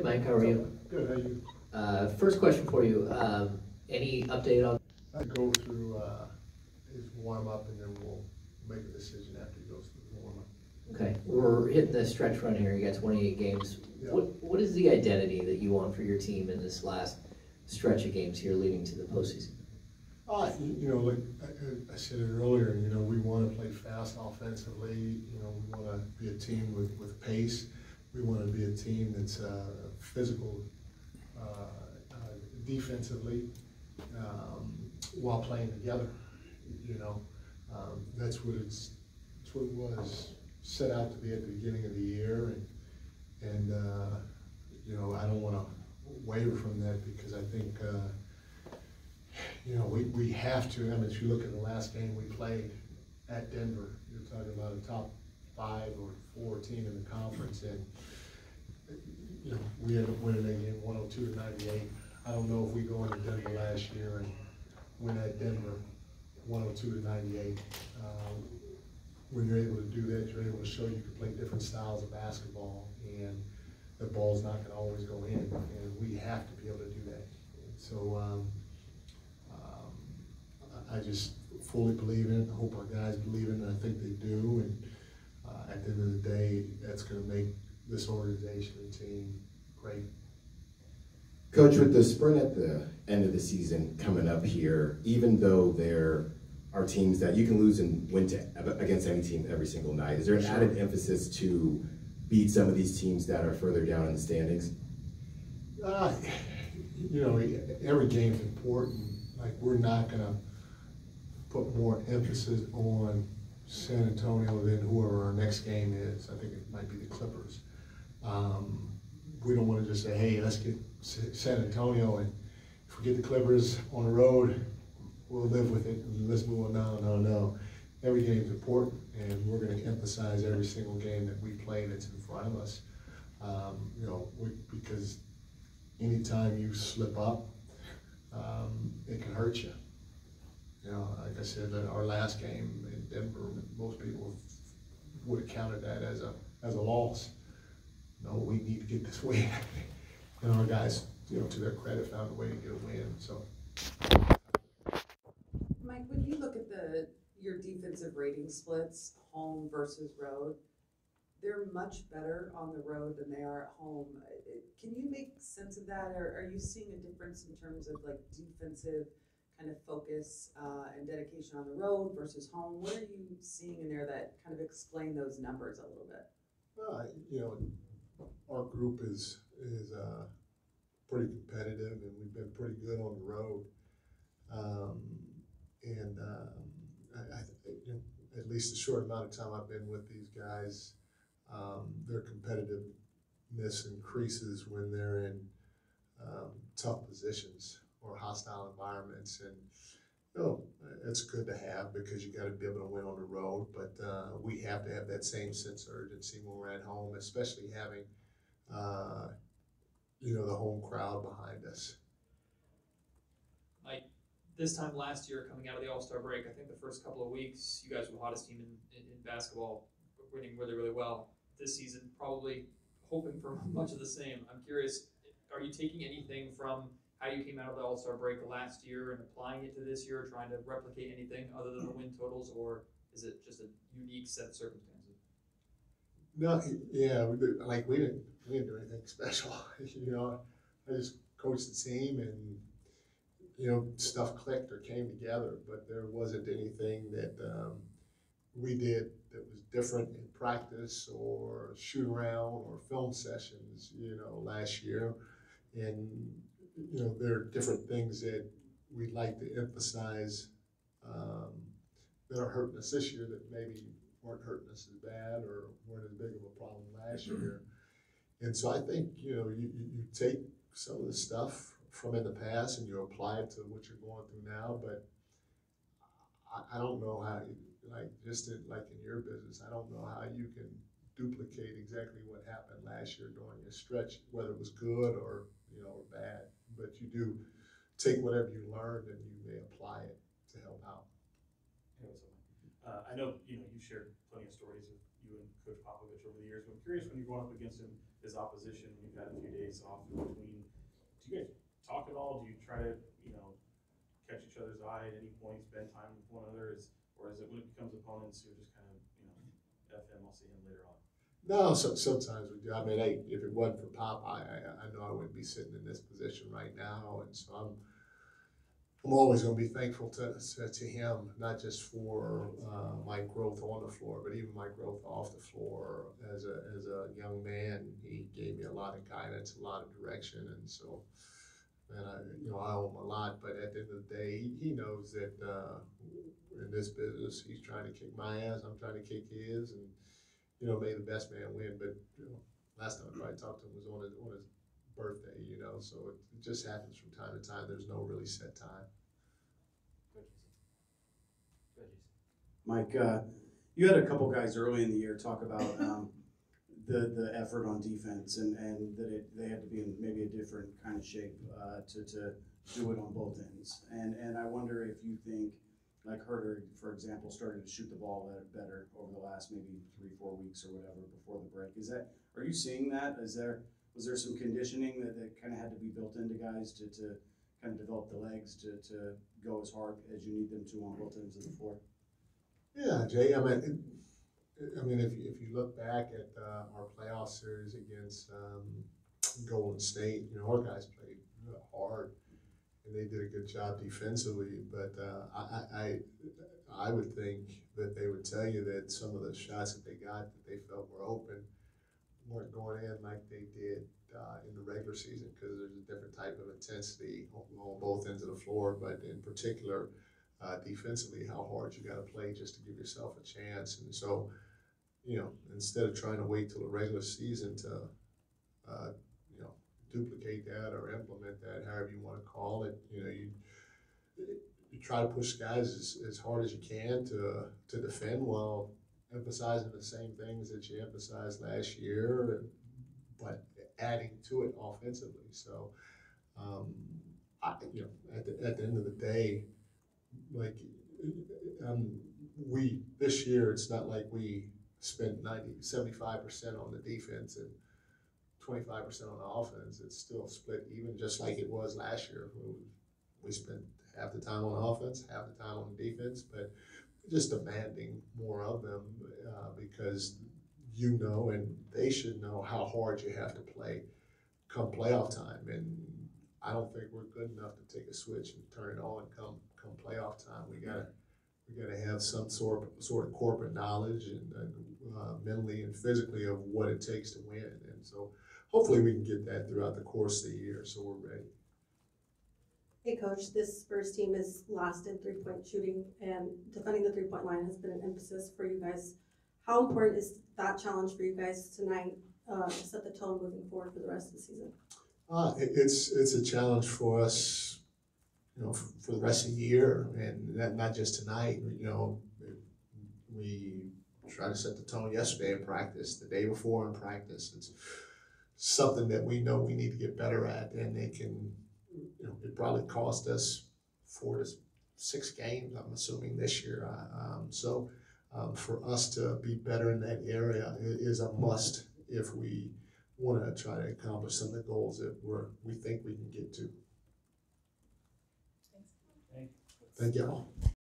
Mike. How are you? Good, how are you? First question for you. Any update on? I go through his warm-up and then we'll make a decision after he goes through the warm-up. Okay, we're hitting the stretch run here. You got 28 games. Yeah. What is the identity that you want for your team in this last stretch of games here leading to the postseason? Like I said it earlier, we want to play fast offensively. We want to be a team with pace. We want to be a team that's physical defensively while playing together. That's what it was set out to be at the beginning of the year, and I don't want to waver from that because I think we have to. I mean, if you look at the last game we played at Denver, you're talking about a top 5 or 4 team in the conference, and we ended up winning that game 102-98. I don't know if we go into Denver last year and win at Denver 102-98. When you're able to do that, you're able to show you can play different styles of basketball, and the ball's not going to always go in, and we have to be able to do that. So I just fully believe in it. I hope our guys believe in it, and I think they do. And at the end of the day, that's going to make this organization and team great. Coach, with the sprint at the end of the season coming up here, even though there are teams that you can lose and win against any team every single night, is there an added emphasis to beat some of these teams that are further down in the standings? Every game's important. Like, we're not going to put more emphasis on San Antonio than whoever our next game is. I think it might be the Clippers. We don't want to just say, hey, let's get San Antonio, and if we get the Clippers on the road, we'll live with it and let's move on. No. Every game's important, and we're going to emphasize every single game that we play that's in front of us. Because anytime you slip up, it can hurt you. Like I said, our last game in Denver, most people would have counted that as a loss. No, we need to get this win. And our guys, to their credit, found a way to get a win. So, Mike, when you look at your defensive rating splits, home versus road, they're much better on the road than they are at home. Can you make sense of that, or are you seeing a difference in terms of like defensive kind of focus and dedication on the road versus home? What are you seeing in there that kind of explain those numbers a little bit? Our group is pretty competitive, and we've been pretty good on the road. I think, at least the short amount of time I've been with these guys, their competitiveness increases when they're in tough positions or hostile environments, and it's good to have because you got to be able to win on the road. But we have to have that same sense of urgency when we're at home, especially having the home crowd behind us. Mike, this time last year, coming out of the All-Star break, I think the first couple of weeks, you guys were the hottest team in basketball, winning really, really well. This season, probably hoping for much of the same. I'm curious, are you taking anything from how you came out of the All-Star break last year and applying it to this year, trying to replicate anything other than the win totals, or is it just a unique set of circumstances? No, yeah, we didn't do anything special. I just coached the team, and stuff clicked or came together, but there wasn't anything that we did that was different in practice or shoot around or film sessions, last year. And, there are different things that we'd like to emphasize that are hurting us this year that maybe weren't hurting us as bad or weren't as big of a problem last year. And so I think, you take some of the stuff from in the past and you apply it to what you're going through now, but I don't know how, like in your business, I don't know how you can duplicate exactly what happened last year during your stretch, whether it was good or bad. But you do take whatever you learned and you may apply it to help out. I know, you've shared plenty of stories with you and Coach Popovich over the years, but I'm curious when you're going up against him, his opposition, when you've had a few days off in between, do you guys talk at all? Do you try to, catch each other's eye at any point, spend time with one another? Or is it when it becomes opponents, you're just kind of, F him, I'll see him later on? No, sometimes we do. I mean, if it wasn't for Pop, I know I wouldn't be sitting in this position right now, and so I'm always going to be thankful to him, not just for my growth on the floor, but even my growth off the floor. As a young man, he gave me a lot of guidance, a lot of direction, and so, man, I owe him a lot. But at the end of the day, he knows that in this business, he's trying to kick my ass, I'm trying to kick his, and may the best man win. But last time I probably talked to him was on his birthday, so it just happens from time to time. There's no really set time. Mike, you had a couple guys early in the year talk about the effort on defense and that they had to be in maybe a different kind of shape to do it on both ends. And I wonder if you think, like Herder, for example, started to shoot the ball better over the last maybe 3-4 weeks or whatever before the break. Are you seeing that? Was there some conditioning that kind of had to be built into guys to kind of develop the legs to go as hard as you need them to on both ends of the floor? Yeah, Jay. I mean, if you look back at our playoff series against Golden State, our guys played really hard, and they did a good job defensively. But I would think that they would tell you that some of the shots that they got that they felt were open weren't going in like they did in the regular season, because there's a different type of intensity on both ends of the floor. But in particular, defensively, how hard you got to play just to give yourself a chance. And so, instead of trying to wait till the regular season to, duplicate that or implement that, however you want to call it, you try to push guys as hard as you can to defend while emphasizing the same things that you emphasized last year, but adding to it offensively. So, at the end of the day, like this year, it's not like we spent 75% on the defense and 25% on the offense. It's still split even, just like it was last year. We spent half the time on offense, half the time on defense, but just demanding more of them because and they should know how hard you have to play come playoff time. And I don't think we're good enough to take a switch and turn it on come playoff time. We gotta have some sort of corporate knowledge and mentally and physically of what it takes to win. And so hopefully we can get that throughout the course of the year, so we're ready. Hey Coach, this Spurs team is last in three-point shooting, and defending the three-point line has been an emphasis for you guys. How important is that challenge for you guys tonight to set the tone moving forward for the rest of the season? It's a challenge for us, for the rest of the year, and not just tonight. We tried to set the tone yesterday in practice, the day before in practice. It's something that we know we need to get better at, and it can, it probably cost us 4 to 6 games, I'm assuming, this year. So for us to be better in that area is a must if we want to try to accomplish some of the goals that we think we can get to. Thank you. Thank y'all.